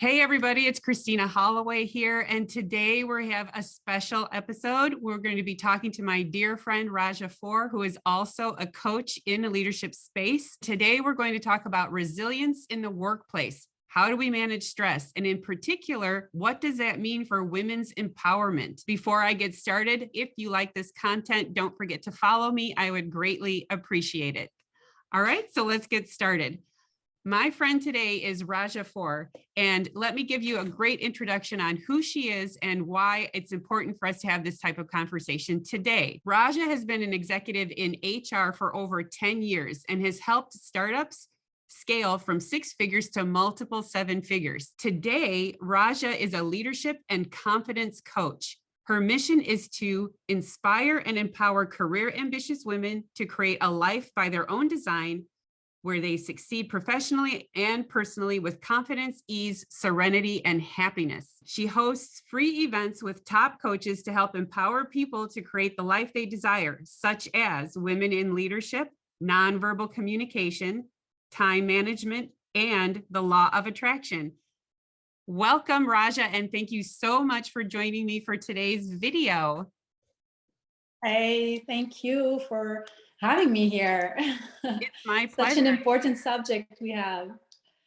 Hey everybody, it's Christina Holloway here, and today we have a special episode. We're going to be talking to my dear friend Rajaa Faour, who is also a coach in a leadership space. Today we're going to talk about resilience in the workplace. How do we manage stress? And in particular, what does that mean for women's empowerment? Before I get started, if you like this content, don't forget to follow me. I would greatly appreciate it. All right, so let's get started. My friend today is Rajaa Faour, and let me give you a great introduction on who she is and why it's important for us to have this type of conversation today. Rajaa has been an executive in HR for over 10 years and has helped startups scale from 6 figures to multiple 7 figures. Today, Rajaa is a leadership and confidence coach. Her mission is to inspire and empower career ambitious women to create a life by their own design, where they succeed professionally and personally with confidence, ease, serenity, and happiness. She hosts free events with top coaches to help empower people to create the life they desire, such as women in leadership, nonverbal communication, time management, and the law of attraction. Welcome, Rajaa, and thank you so much for joining me for today's video. Hey, thank you for having me here. It's my pleasure. Such an important subject we have.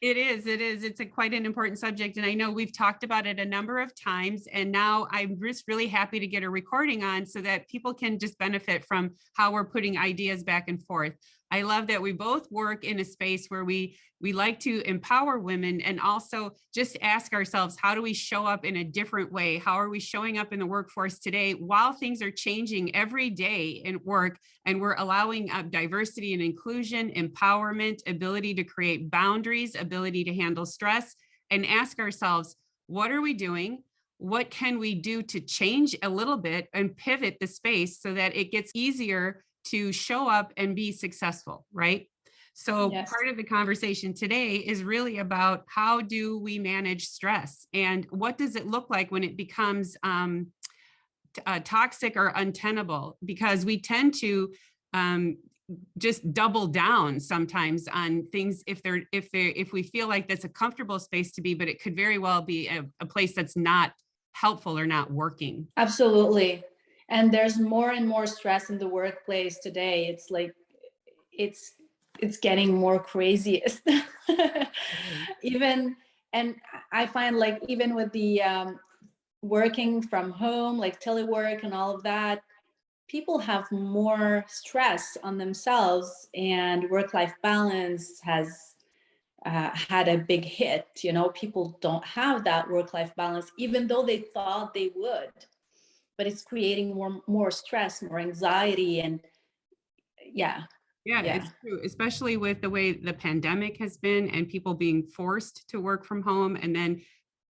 It is. It's quite an important subject. And I know we've talked about it a number of times. And now I'm just really happy to get a recording on so that people can just benefit from how we're putting ideas back and forth. I love that we both work in a space where we like to empower women and also just ask ourselves, how do we show up in a different way? How are we showing up in the workforce today while things are changing every day in work, and we're allowing diversity and inclusion, empowerment, ability to create boundaries, ability to handle stress, and ask ourselves, what are we doing? What can we do to change a little bit and pivot the space so that it gets easier to show up and be successful, right? So yes. Part of the conversation today is really about how do we manage stress and what does it look like when it becomes toxic or untenable, because we tend to just double down sometimes on things if we feel like that's a comfortable space to be, but it could very well be a place that's not helpful or not working. Absolutely. And there's more and more stress in the workplace today. It's like, it's getting more craziest. And I find like, even with the working from home, like telework and all of that, people have more stress on themselves, and work-life balance has had a big hit. You know, people don't have that work-life balance, even though they thought they would. But it's creating more stress, more anxiety, and yeah. It's true, especially with the way the pandemic has been and people being forced to work from home, and then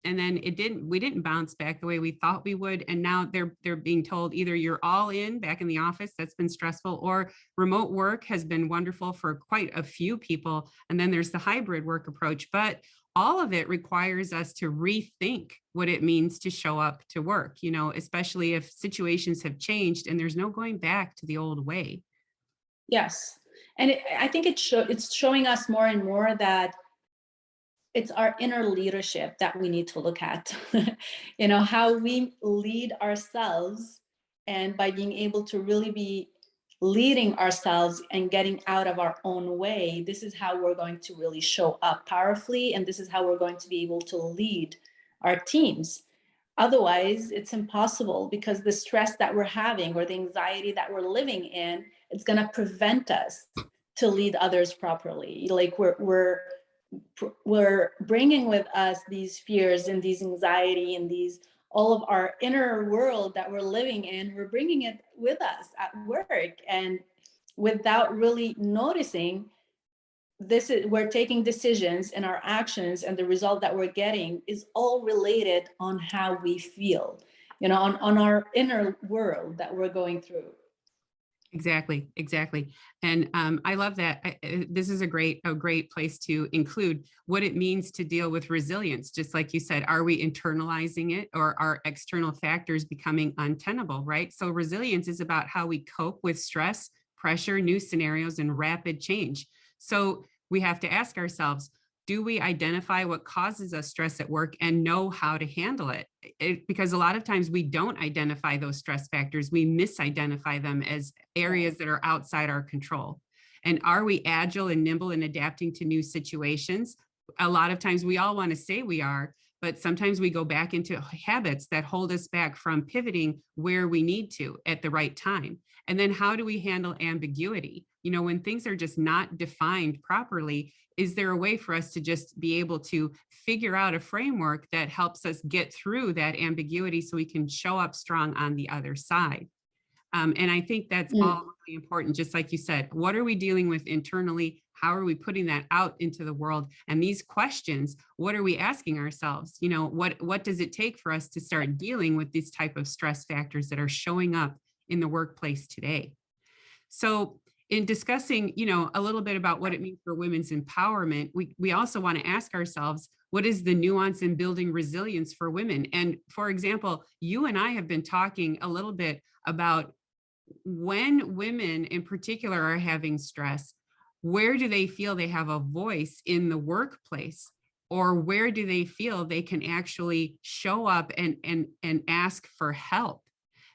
we didn't bounce back the way we thought we would, and now they're being told either you're all in back in the office, that's been stressful, or remote work has been wonderful for quite a few people, and then there's the hybrid work approach. But all of it requires us to rethink what it means to show up to work, you know, especially if situations have changed and there's no going back to the old way. Yes. And I think it's showing us more and more that it's our inner leadership that we need to look at. You know, how we lead ourselves, and by being able to really be leading ourselves and getting out of our own way, this is how we're going to really show up powerfully, and this is how we're going to be able to lead our teams. Otherwise, it's impossible, because the stress that we're having or the anxiety that we're living in, it's going to prevent us to lead others properly. Like we're bringing with us these fears and these anxiety and these all of our inner world that we're living in. We're bringing it with us at work, and without really noticing, we're taking decisions, and our actions and the result that we're getting is all related on how we feel, you know, on our inner world that we're going through. Exactly. And I love that. This is a great place to include what it means to deal with resilience. Just like you said, are we internalizing it, or are external factors becoming untenable, right? So resilience is about how we cope with stress, pressure, new scenarios, and rapid change. So we have to ask ourselves, do we identify what causes us stress at work and know how to handle it? Because a lot of times we don't identify those stress factors. We misidentify them as areas that are outside our control. And are we agile and nimble in adapting to new situations? A lot of times we all want to say we are, but sometimes we go back into habits that hold us back from pivoting where we need to at the right time. And then how do we handle ambiguity? When things are just not defined properly, is there a way for us to just be able to figure out a framework that helps us get through that ambiguity so we can show up strong on the other side? And I think that's all really important. Just like you said, what are we dealing with internally? How are we putting that out into the world? And these questions, what are we asking ourselves? What does it take for us to start dealing with these type of stress factors that are showing up in the workplace today? So in discussing, a little bit about what it means for women's empowerment, we also want to ask ourselves, what is the nuance in building resilience for women? And for example, you and I have been talking a little bit about when women in particular are having stress, where do they feel they have a voice in the workplace? Or where do they feel they can actually show up and ask for help?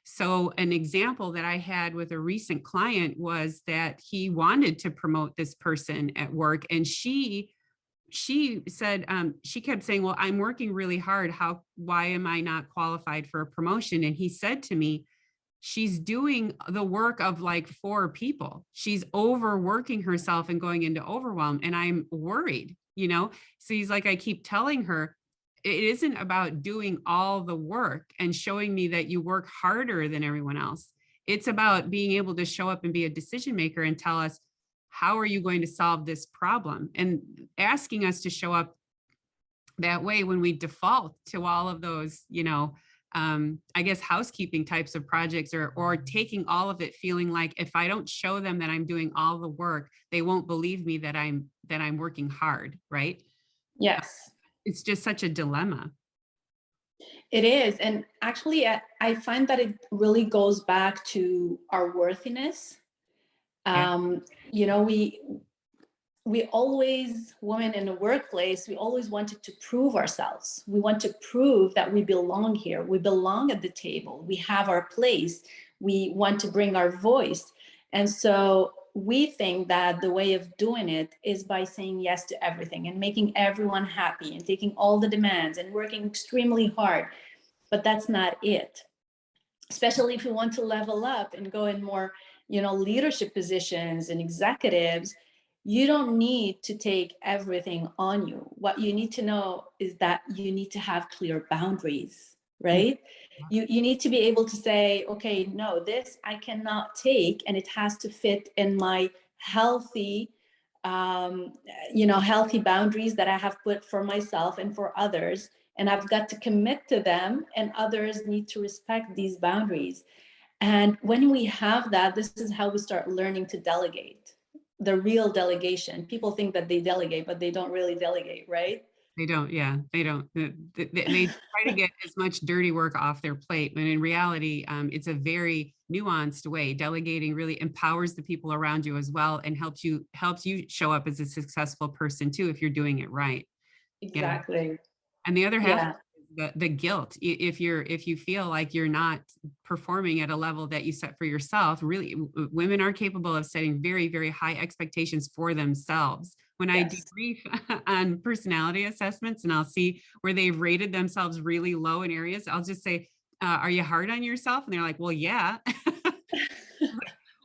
So an example that I had with a recent client was that he wanted to promote this person at work, and she said, she kept saying, well, I'm working really hard. Why am I not qualified for a promotion? And he said to me, she's doing the work of like 4 people. She's overworking herself and going into overwhelm. And I'm worried. So he's like, I keep telling her, it isn't about doing all the work and showing me that you work harder than everyone else. It's about being able to show up and be a decision maker and tell us, how are you going to solve this problem? And asking us to show up that way when we default to all of those, I guess housekeeping types of projects, or taking all of it, feeling like if I don't show them that I'm doing all the work, they won't believe me that I'm working hard, right? Yes. It's just such a dilemma. It is. And actually, I find that it really goes back to our worthiness. Yeah. We always, women in the workplace, we always wanted to prove ourselves. We want to prove that we belong here. We belong at the table. We have our place. We want to bring our voice. And so we think that the way of doing it is by saying yes to everything and making everyone happy and taking all the demands and working extremely hard. But that's not it. Especially if you want to level up and go in more, leadership positions and executives, you don't need to take everything on you. What you need to know is that you need to have clear boundaries, right? You need to be able to say, okay, no, this I cannot take, and it has to fit in my healthy, healthy boundaries that I have put for myself and for others. And I've got to commit to them, and others need to respect these boundaries. And when we have that, this is how we start learning to delegate. The real delegation. People think that they delegate, but they don't really delegate, right? They don't. Yeah, they don't. They try to get as much dirty work off their plate, when in reality, it's a very nuanced way. Delegating really empowers the people around you as well, and helps you show up as a successful person too, if you're doing it right. Exactly. And the other half, Yeah. the guilt. If you feel like you're not performing at a level that you set for yourself, really, women are capable of setting very, very high expectations for themselves. When I Yes. debrief on personality assessments and I'll see where they've rated themselves really low in areas, I'll just say, are you hard on yourself? And they're like, well, yeah.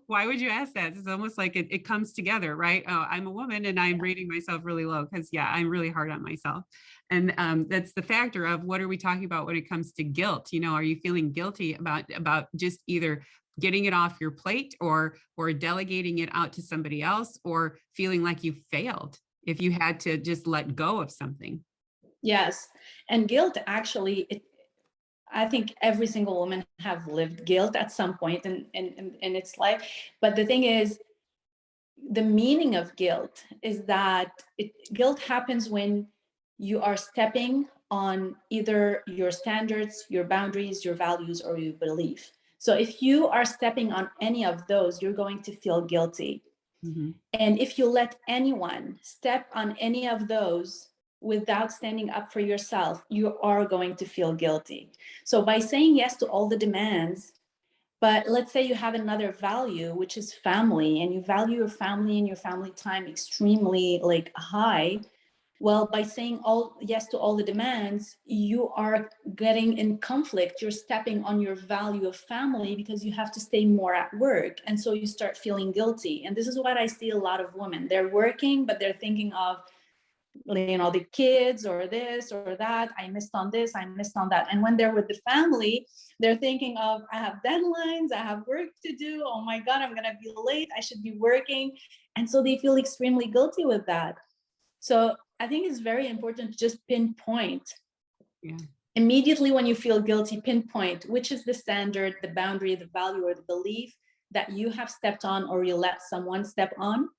Why would you ask that? It's almost like it comes together, right? Oh, I'm a woman and I'm rating myself really low because, yeah, I'm really hard on myself. And that's the factor of, what are we talking about when it comes to guilt? Are you feeling guilty about just either getting it off your plate, or delegating it out to somebody else, or feeling like you failed if you had to just let go of something? Yes. And guilt, actually, I think every single woman have lived guilt at some point in its life. But the thing is, the meaning of guilt is that guilt happens when you are stepping on either your standards, your boundaries, your values, or your belief. So if you are stepping on any of those, you're going to feel guilty. Mhm. And if you let anyone step on any of those without standing up for yourself, you are going to feel guilty. So by saying yes to all the demands, but let's say you have another value, which is family, and you value your family and your family time extremely like high. Well, by saying all yes to all the demands, you are getting in conflict. You're stepping on your value of family because you have to stay more at work. And so you start feeling guilty. And this is what I see a lot of women. They're working, but they're thinking of, the kids or this or that. I missed on this, I missed on that. And when they're with the family, they're thinking of, I have deadlines, I have work to do. Oh my God, I'm gonna be late. I should be working. And so they feel extremely guilty with that. So I think it's very important to just pinpoint. Yeah. Immediately when you feel guilty, pinpoint which is the standard, the boundary, the value, or the belief that you have stepped on or you let someone step on,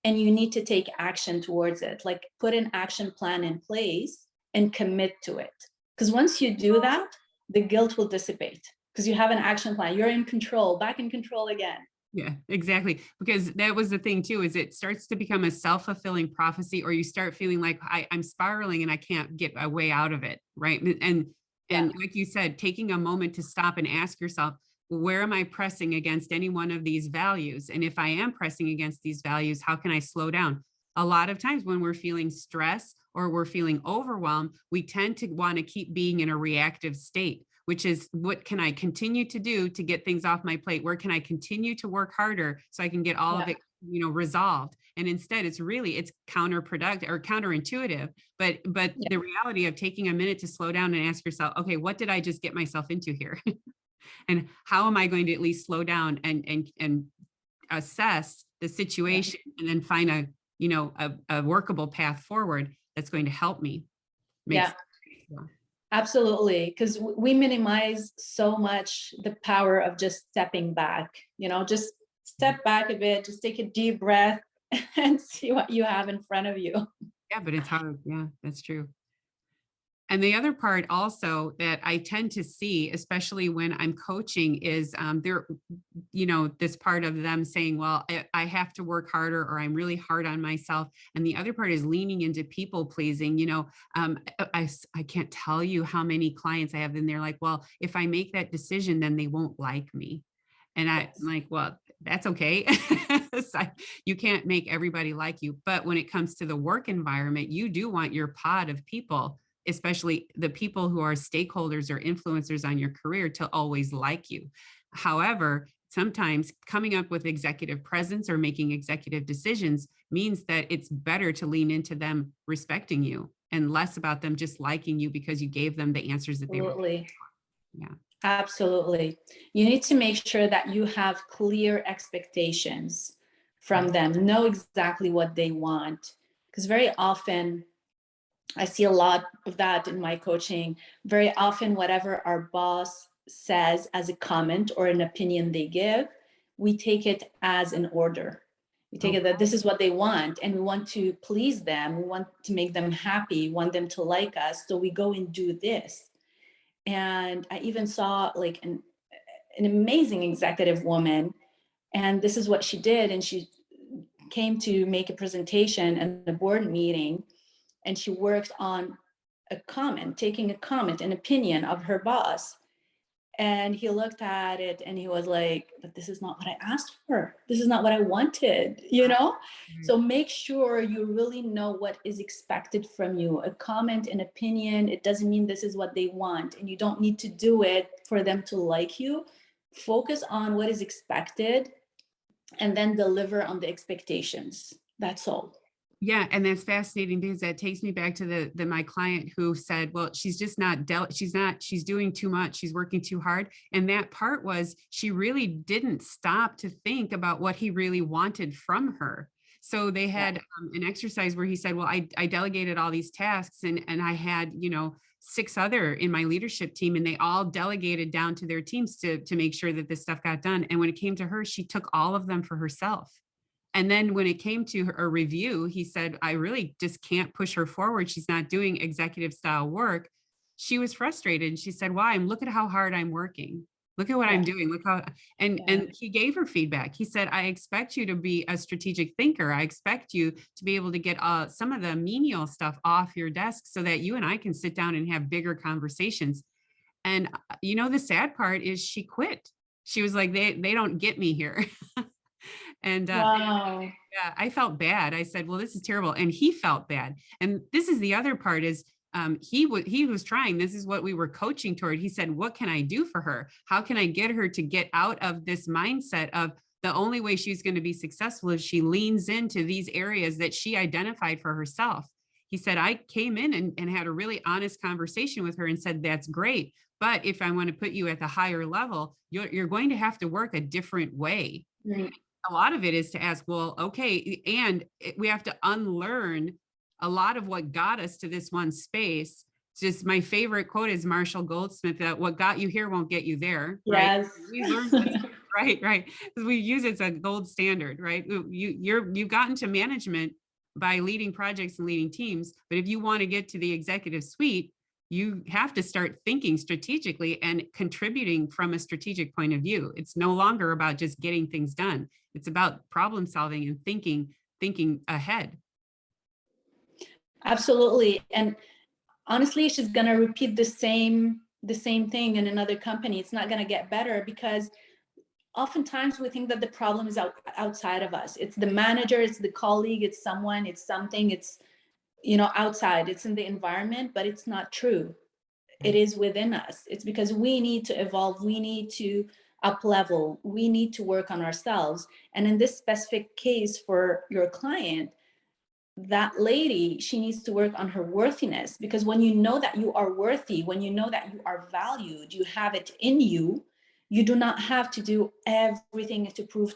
and you need to take action towards it. Like put an action plan in place and commit to it. Because once you do that, the guilt will dissipate because you have an action plan. You're in control, back in control again. Yeah, exactly. Because that was the thing too, is it starts to become a self-fulfilling prophecy, or you start feeling like I'm spiraling and I can't get a way out of it. Right. And like you said, taking a moment to stop and ask yourself, where am I pressing against any one of these values? And if I am pressing against these values, how can I slow down? A lot of times when we're feeling stress or we're feeling overwhelmed, we tend to want to keep being in a reactive state, which is, what can I continue to do to get things off my plate? Where can I continue to work harder so I can get all of it, resolved? And instead it's counterproductive or counterintuitive. But the reality of taking a minute to slow down and ask yourself, okay, what did I just get myself into here? And how am I going to at least slow down and assess the situation, and then find a workable path forward that's going to help me. Yeah. Absolutely, because we minimize so much the power of just stepping back, just step back a bit, just take a deep breath and see what you have in front of you. Yeah, but it's hard. Yeah, that's true. And the other part also that I tend to see, especially when I'm coaching, is this part of them saying, well, I have to work harder, or I'm really hard on myself. And the other part is leaning into people pleasing. I can't tell you how many clients I have in there like, well, if I make that decision, then they won't like me. And I'm like, well, that's okay. You can't make everybody like you. But when it comes to the work environment, you do want your pod of people, especially the people who are stakeholders or influencers on your career, to always like you. However, sometimes coming up with executive presence or making executive decisions means that it's better to lean into them respecting you and less about them just liking you because you gave them the answers that they were. Yeah. Absolutely. You need to make sure that you have clear expectations from them, know exactly what they want. Because very often, I see a lot of that in my coaching. Very often, whatever our boss says as a comment or an opinion they give, we take it as an order. We take it that this is what they want, and we want to please them. We want to make them happy, want them to like us. So we go and do this. And I even saw like an amazing executive woman, and this is what she did. And she came to make a presentation at the board meeting, and she worked on a comment, taking a comment, an opinion of her boss. And he looked at it and he was like, but this is not what I asked for. This is not what I wanted, So make sure you really know what is expected from you. A comment, an opinion, it doesn't mean this is what they want. And you don't need to do it for them to like you. Focus on what is expected and then deliver on the expectations. That's all. Yeah, and that's fascinating because that takes me back to my client who said, well, she's just not she's doing too much, she's working too hard. And that part was, she really didn't stop to think about what he really wanted from her. So they had an exercise where he said, well, I delegated all these tasks, and I had, 6 other in my leadership team, and they all delegated down to their teams to make sure that this stuff got done. And when it came to her, she took all of them for herself. And then when it came to a review, he said, I really just can't push her forward. She's not doing executive style work. She was frustrated. She said, why? Look at how hard I'm working. Look at what Yeah. I'm doing. Look how, Yeah. and he gave her feedback. He said, I expect you to be a strategic thinker. I expect you to be able to get some of the menial stuff off your desk so that you and I can sit down and have bigger conversations. And the sad part is she quit. She was like, they don't get me here. And Wow. yeah, I felt bad. I said, well, this is terrible. And he felt bad. And this is the other part is he was trying. This is what we were coaching toward. He said, what can I do for her? How can I get her to get out of this mindset of the only way she's going to be successful is she leans into these areas that she identified for herself. He said, I came in and had a really honest conversation with her and said, that's great. But if I want to put you at the higher level, you're going to have to work a different way. Mm. A lot of it is to ask, well, okay, and we have to unlearn a lot of what got us to this one space. Just my favorite quote is Marshall Goldsmith, that what got you here won't get you there, right? Yes. We learned this, right. We use it as a gold standard, right? You've gotten to management by leading projects and leading teams, but if you want to get to the executive suite, you have to start thinking strategically and contributing from a strategic point of view. It's no longer about just getting things done. It's about problem solving and thinking ahead. Absolutely. And honestly, she's going to repeat the same thing in another company. It's not going to get better because oftentimes we think that the problem is outside of us. It's the manager, it's the colleague, it's someone, it's something, it's outside, it's in the environment, but it's not true. It is within us. It's because we need to evolve, we need to up level, we need to work on ourselves. And in this specific case for your client, that lady, she needs to work on her worthiness, because when you know that you are worthy, when you know that you are valued, you have it in you, you do not have to do everything to prove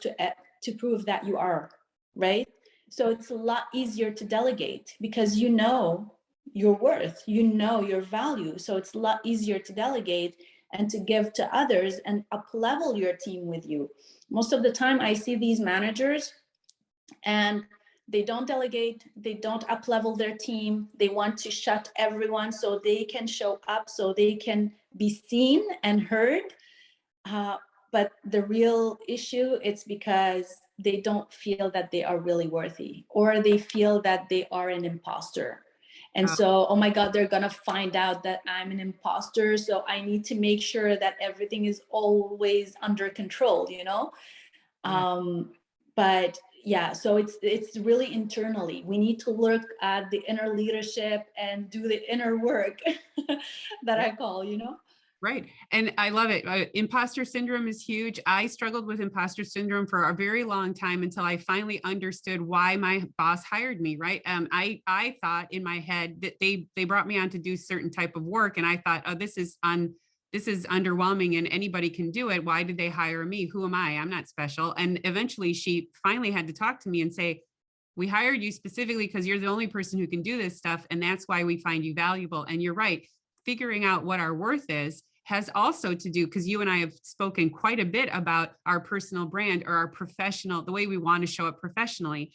that you are, right? So it's a lot easier to delegate because you know your worth, you know your value. So it's a lot easier to delegate and to give to others and up level your team with you. Most of the time I see these managers and they don't delegate, they don't up level their team, they want to shut everyone so they can show up, so they can be seen and heard. But the real issue, it's because they don't feel that they are really worthy, or they feel that they are an imposter. And so, oh my God, they're gonna find out that I'm an imposter, so I need to make sure that everything is always under control, But yeah, so it's really internally. We need to look at the inner leadership and do the inner work that I call, Right. And I love it. Imposter syndrome is huge. I struggled with imposter syndrome for a very long time until I finally understood why my boss hired me. Right. I thought in my head that they brought me on to do certain type of work. And I thought, oh, this is underwhelming and anybody can do it. Why did they hire me? Who am I? I'm not special. And eventually she finally had to talk to me and say, we hired you specifically because you're the only person who can do this stuff. And that's why we find you valuable. And you're right. Figuring out what our worth is has also to do, because you and I have spoken quite a bit about our personal brand or our professional, the way we want to show up professionally.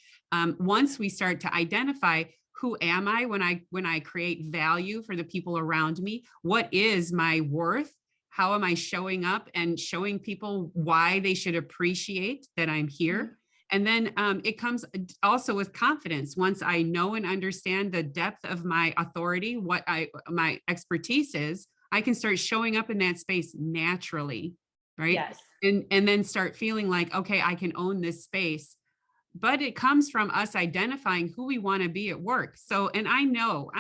Once we start to identify who am I when I create value for the people around me, what is my worth? How am I showing up and showing people why they should appreciate that I'm here? And then it comes also with confidence. Once I know and understand the depth of my authority, what my expertise is, I can start showing up in that space naturally, right? Yes. And then start feeling like, okay, I can own this space. But it comes from us identifying who we want to be at work. So, and I know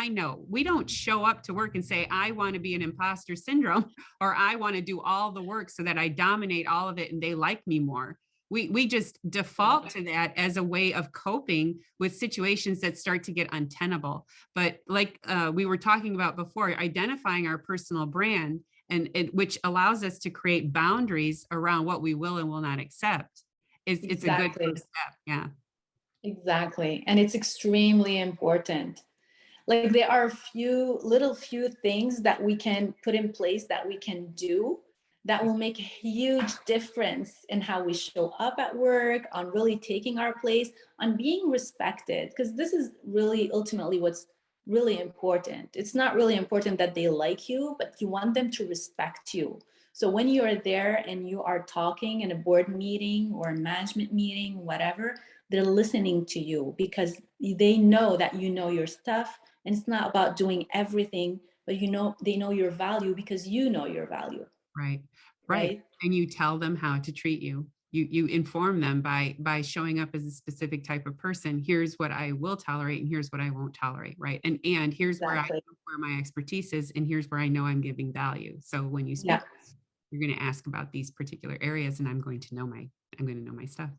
we don't show up to work and say, I want to be an imposter syndrome, or I want to do all the work so that I dominate all of it and they like me more. We just default to that as a way of coping with situations that start to get untenable. But like we were talking about before, identifying our personal brand, and which allows us to create boundaries around what we will and will not accept. It's a good first step. Yeah. Exactly. And it's extremely important. Like there are few things that we can put in place, that we can do, that will make a huge difference in how we show up at work, on really taking our place, on being respected. Because this is really ultimately what's really important. It's not really important that they like you, but you want them to respect you. So when you're there and you are talking in a board meeting or a management meeting, whatever, they're listening to you because they know that you know your stuff. And it's not about doing everything, but they know your value because you know your value, Right. Right. right? And you tell them how to treat you. You inform them by showing up as a specific type of person. Here's what I will tolerate and here's what I won't tolerate. Right. And here's Exactly. where my expertise is, and here's where I know I'm giving value. So when you speak, Yeah. you're going to ask about these particular areas, and I'm going to know my stuff.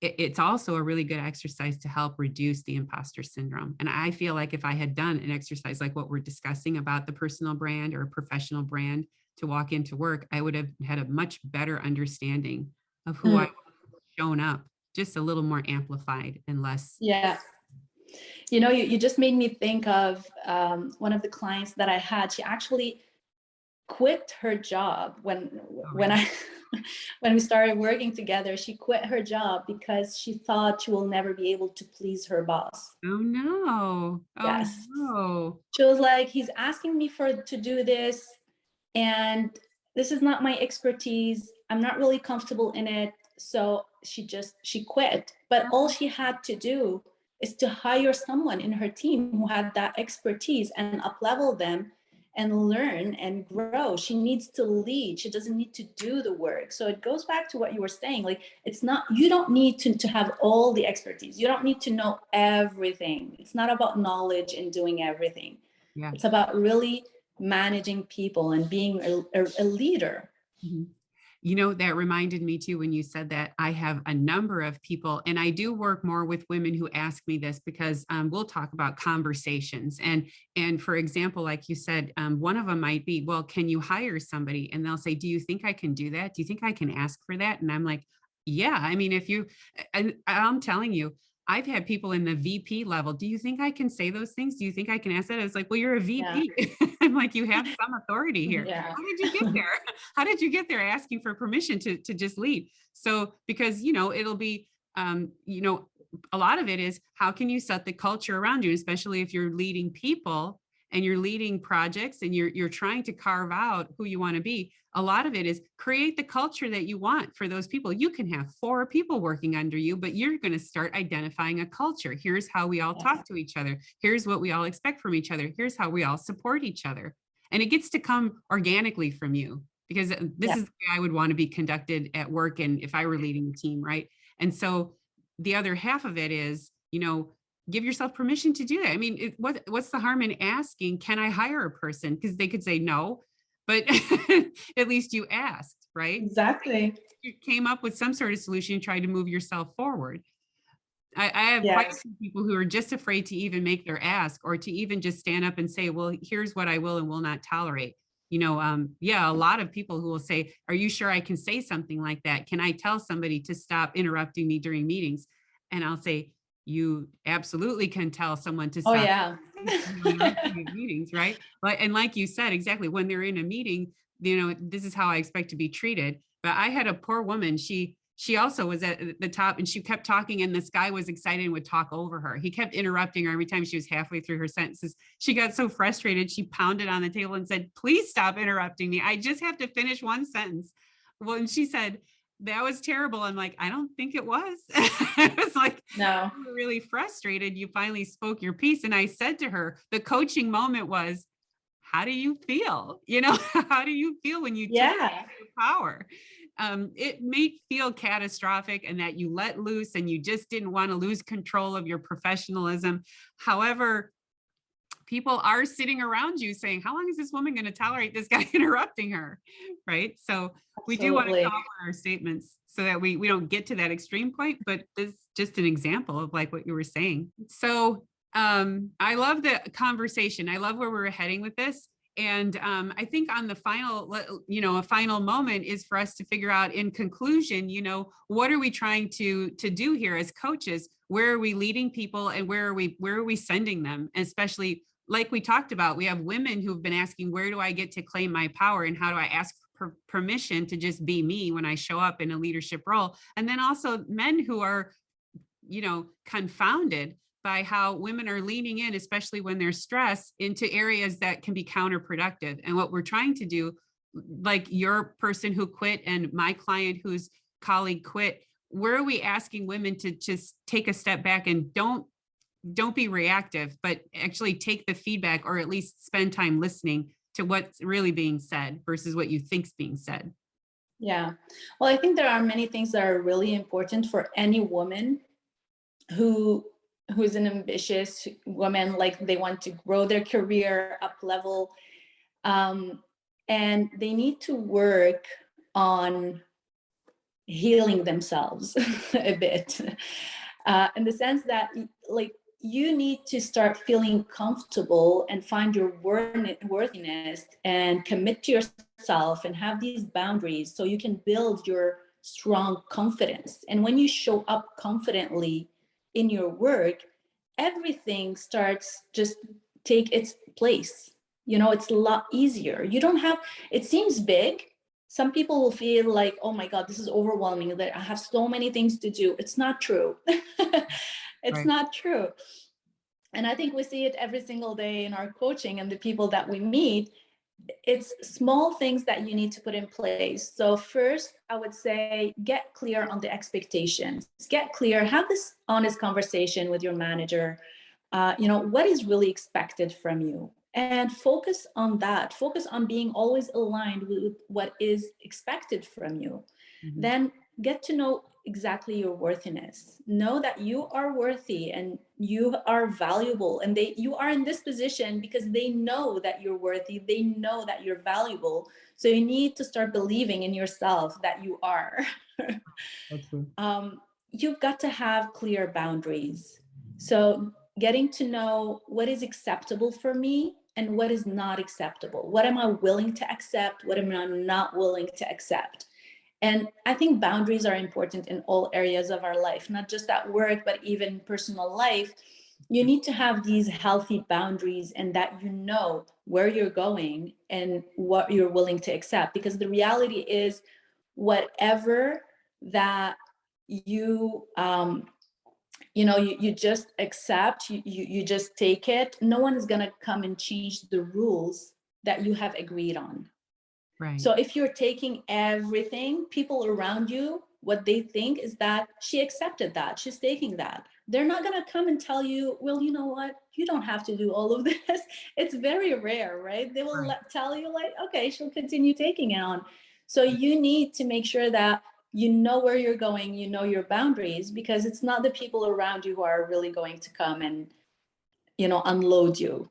It's also a really good exercise to help reduce the imposter syndrome. And I feel like if I had done an exercise like what we're discussing about the personal brand or professional brand to walk into work, I would have had a much better understanding of who I Mm, shown up, just a little more amplified and less. yeah. You just made me think of one of the clients that I had. She actually quit her job Oh, when really? I when we started working together. She quit her job because she thought she will never be able to please her boss. Oh no. Oh Yes. no. She was like, he's asking me to do this, and this is not my expertise. I'm not really comfortable in it. So she quit. But all she had to do is to hire someone in her team who had that expertise and up level them and learn and grow. She needs to lead. She doesn't need to do the work. So it goes back to what you were saying. Like, it's not, you don't need to have all the expertise. You don't need to know everything. It's not about knowledge and doing everything. Yeah. It's about really managing people and being a leader. Mhm. You know, that reminded me too, when you said that, I have a number of people, and I do work more with women who ask me this because we'll talk about conversations. And for example, like you said, one of them might be, well, can you hire somebody? And they'll say, do you think I can do that? Do you think I can ask for that? And I'm like, yeah, I mean, if you, and I'm telling you, I've had people in the VP level. Do you think I can say those things? Do you think I can ask that? It's like, well, you're a Yeah. VP. I'm like, you have some authority here. Yeah. How did you get there? How did you get there asking for permission to just lead? So, because, it'll be, a lot of it is how can you set the culture around you, especially if you're leading people and you're leading projects and you're trying to carve out who you want to be. A lot of it is create the culture that you want for those people. You can have 4 people working under you, but you're going to start identifying a culture. Here's how we all talk to each other. Here's what we all expect from each other. Here's how we all support each other. And it gets to come organically from you, because this Yeah. is the way I would want to be conducted at work. And if I were leading a team, right? And so the other half of it is, give yourself permission to do that. I mean, what's the harm in asking, can I hire a person? Because they could say no, but at least you asked, right? Exactly. You came up with some sort of solution and tried to move yourself forward. I have quite a Yes. few people who are just afraid to even make their ask, or to even just stand up and say, well, here's what I will and will not tolerate. Yeah, a lot of people who will say, are you sure I can say something like that? Can I tell somebody to stop interrupting me during meetings? And I'll say, you absolutely can tell someone to Oh, stop yeah. meetings, right? And like you said, exactly, when they're in a meeting, this is how I expect to be treated. But I had a poor woman, she also was at the top, and she kept talking, and this guy was excited and would talk over her. He kept interrupting her every time she was halfway through her sentences. She got so frustrated, she pounded on the table and said, please stop interrupting me. I just have to finish one sentence. Well, and she said, that was terrible. I'm like, I don't think it was. It was like, No. you were really frustrated. You finally spoke your piece. And I said to her, the coaching moment was, how do you feel? How do you feel when you took Yeah. your power? It may feel catastrophic and that you let loose and you just didn't want to lose control of your professionalism. However, people are sitting around you saying, how long is this woman going to tolerate this guy interrupting her? Right. So we do want to Absolutely. call our statements so that we don't get to that extreme point, but this is just an example of like what you were saying. So I love the conversation. I love where we're heading with this. And I think on the final, a final moment is for us to figure out, in conclusion, what are we trying to do here as coaches? Where are we leading people, and where are we sending them? And especially, like we talked about, we have women who've been asking, where do I get to claim my power, and how do I ask for permission to just be me when I show up in a leadership role? And then also men who are, confounded by how women are leaning in, especially when they're stressed, into areas that can be counterproductive. And what we're trying to do like your person who quit and my client whose colleague quit, where are we asking women to just take a step back and don't be reactive, but actually take the feedback, or at least spend time listening to what's really being said versus what you think's being said? Yeah. Well, I think there are many things that are really important for any woman who who's an ambitious woman, like they want to grow their career up level, um, and they need to work on healing themselves a bit, in the sense that like you need to start feeling comfortable and find your worthiness and commit to yourself and have these boundaries so you can build your strong confidence. And when you show up confidently in your work, everything starts just take its place. It's a lot easier. You don't have, it seems big. Some people will feel like, oh my God, this is overwhelming, that I have so many things to do. It's not true. It's Right. not true. And I think we see it every single day in our coaching and the people that we meet. It's small things that you need to put in place. So first, I would say get clear on the expectations. Get clear, have this honest conversation with your manager. What is really expected from you? And focus on that. Focus on being always aligned with what is expected from you. Mhm. Then get to know exactly your worthiness. Know that you are worthy and you are valuable, and you are in this position because they know that you're worthy. They know that you're valuable. So you need to start believing in yourself that you are. That's true. You've got to have clear boundaries. So getting to know what is acceptable for me and what is not acceptable. What am I willing to accept? What am I not willing to accept? And I think boundaries are important in all areas of our life, not just at work, but even personal life. You need to have these healthy boundaries, and that you know where you're going and what you're willing to accept. Because the reality is, whatever that you just accept, you just take it. No one is going to come and change the rules that you have agreed on. Right. So if you're taking everything, people around you, what they think is that she accepted that, she's taking that. They're not going to come and tell you, well, you know what, you don't have to do all of this. It's very rare, right? They will Right. tell you like, okay, she'll continue taking it on. So you need to make sure that you know where you're going, you know your boundaries, because it's not the people around you who are really going to come and unload you.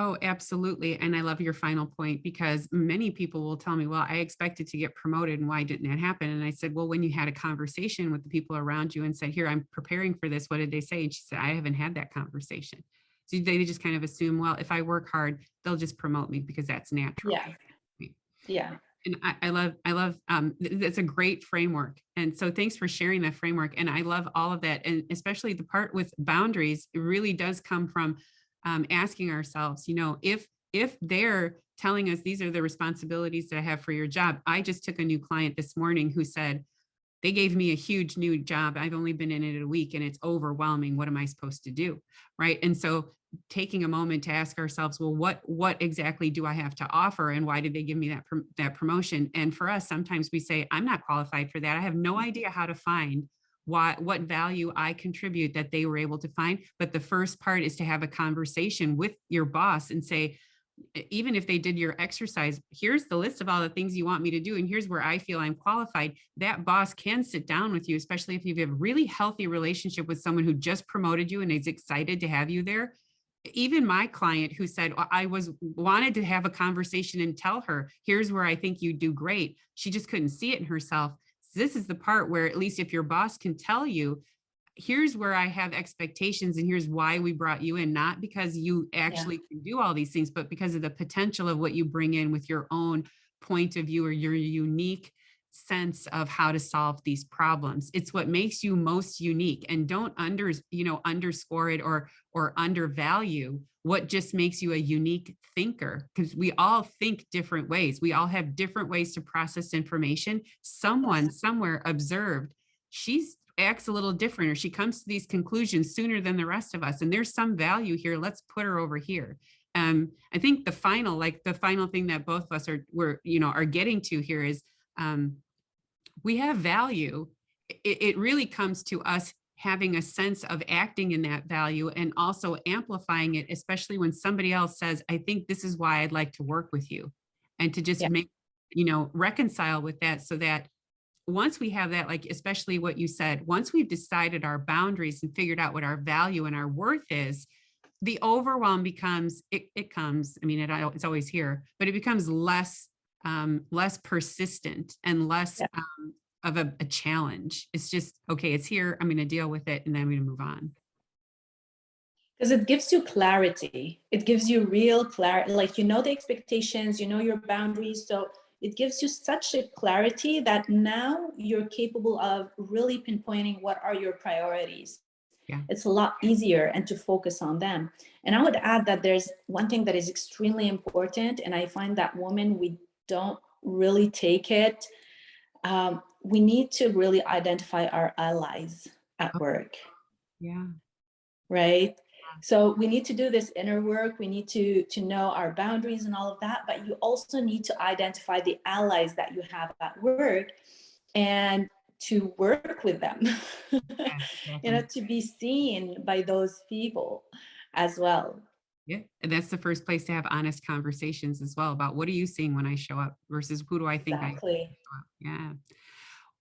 Oh, absolutely. And I love your final point, because many people will tell me, well, I expected to get promoted and why didn't that happen? And I said, well, when you had a conversation with the people around you and said, here, I'm preparing for this, what did they say? And she said, I haven't had that conversation. So they just kind of assume, well, if I work hard, they'll just promote me because that's natural. Yeah. Yeah. And that's a great framework. And so thanks for sharing that framework. And I love all of that. And especially the part with boundaries, it really does come from asking ourselves, if they're telling us these are the responsibilities that I have for your job. I just took a new client this morning who said, they gave me a huge new job. I've only been in it a week and it's overwhelming. What am I supposed to do? Right. And so taking a moment to ask ourselves, well, what exactly do I have to offer? And why did they give me that promotion? And for us, sometimes we say, I'm not qualified for that. I have no idea how to find what value I contribute that they were able to find. But the first part is to have a conversation with your boss and say, even if they did your exercise, here's the list of all the things you want me to do. And here's where I feel I'm qualified. That boss can sit down with you, especially if you have a really healthy relationship with someone who just promoted you and is excited to have you there. Even my client who said, I wanted to have a conversation and tell her, here's where I think you do great. She just couldn't see it in herself. This is the part where, at least if your boss can tell you, here's where I have expectations and here's why we brought you in, not because you Yeah. actually can do all these things, but because of the potential of what you bring in with your own point of view or your unique sense of how to solve these problems. It's what makes you most unique. And don't underscore it or undervalue what just makes you a unique thinker, because we all think different ways. We all have different ways to process information. Someone somewhere observed, she's acts a little different, or she comes to these conclusions sooner than the rest of us. And there's some value here. Let's put her over here. I think the final thing that both of us are getting to here is we have value. It really comes to us having a sense of acting in that value and also amplifying it, especially when somebody else says, I think this is why I'd like to work with you. And to just Yeah. reconcile with that, so that once we have that, like, especially what you said, once we've decided our boundaries and figured out what our value and our worth is, the overwhelm becomes, it comes, I mean, it's always here, but it becomes less persistent and less Yeah. Of a challenge. It's just, okay, it's here, I'm going to deal with it, and then I'm going to move on. Because it gives you clarity. It gives you real clarity. Like, the expectations, your boundaries. So it gives you such a clarity that now you're capable of really pinpointing what are your priorities. Yeah. It's a lot easier and to focus on them. And I would add that there's one thing that is extremely important. And I find that women, we don't really take it. We need to really identify our allies at work. Yeah. Right? So we need to do this inner work. We need to know our boundaries and all of that, but you also need to identify the allies that you have at work and to work with them, Exactly. to be seen by those people as well. Yeah. And that's the first place to have honest conversations as well about, what are you seeing when I show up versus who do I think I Exactly. show up? Yeah.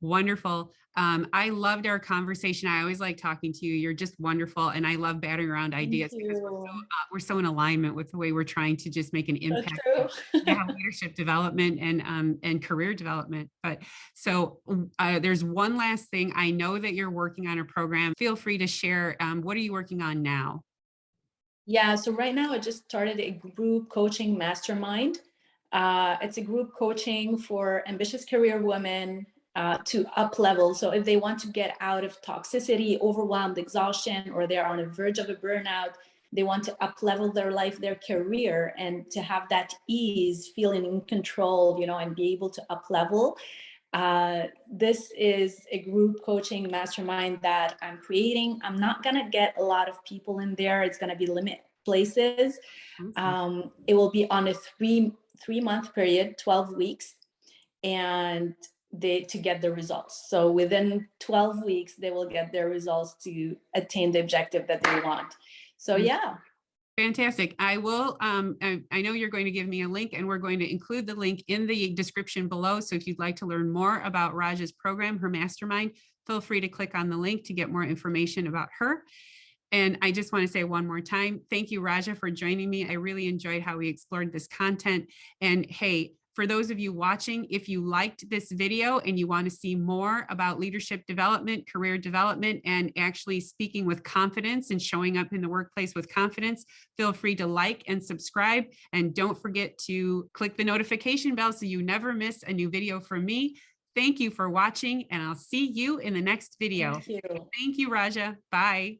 Wonderful. I loved our conversation. I always like talking to you. You're just wonderful. And I love batting around ideas because You. we're so in alignment with the way we're trying to just make an So impact. true. Yeah, leadership development and career development. But so there's one last thing. I know that you're working on a program. Feel free to share. What are you working on now? Yeah, so right now I just started a group coaching mastermind. It's a group coaching for ambitious career women to up level. So if they want to get out of toxicity, overwhelmed, exhaustion, or they're on the verge of a burnout, they want to up level their life, their career, and to have that ease, feeling in control, and be able to up level. This is a group coaching mastermind that I'm creating. I'm not going to get a lot of people in there. It's going to be limited places. It will be on a three-month period, 12 weeks, and to get the results. So within 12 weeks, they will get their results to attain the objective that they want. So yeah. Fantastic. I will, I know you're going to give me a link, and we're going to include the link in the description below. So if you'd like to learn more about Rajaa's program, her mastermind, feel free to click on the link to get more information about her. And I just want to say one more time, thank you, Rajaa, for joining me. I really enjoyed how we explored this content. And hey, for those of you watching, if you liked this video and you want to see more about leadership development, career development, and actually speaking with confidence and showing up in the workplace with confidence, feel free to like and subscribe. And don't forget to click the notification bell so you never miss a new video from me. Thank you for watching, and I'll see you in the next video. Thank you. Thank you, Rajaa. Bye.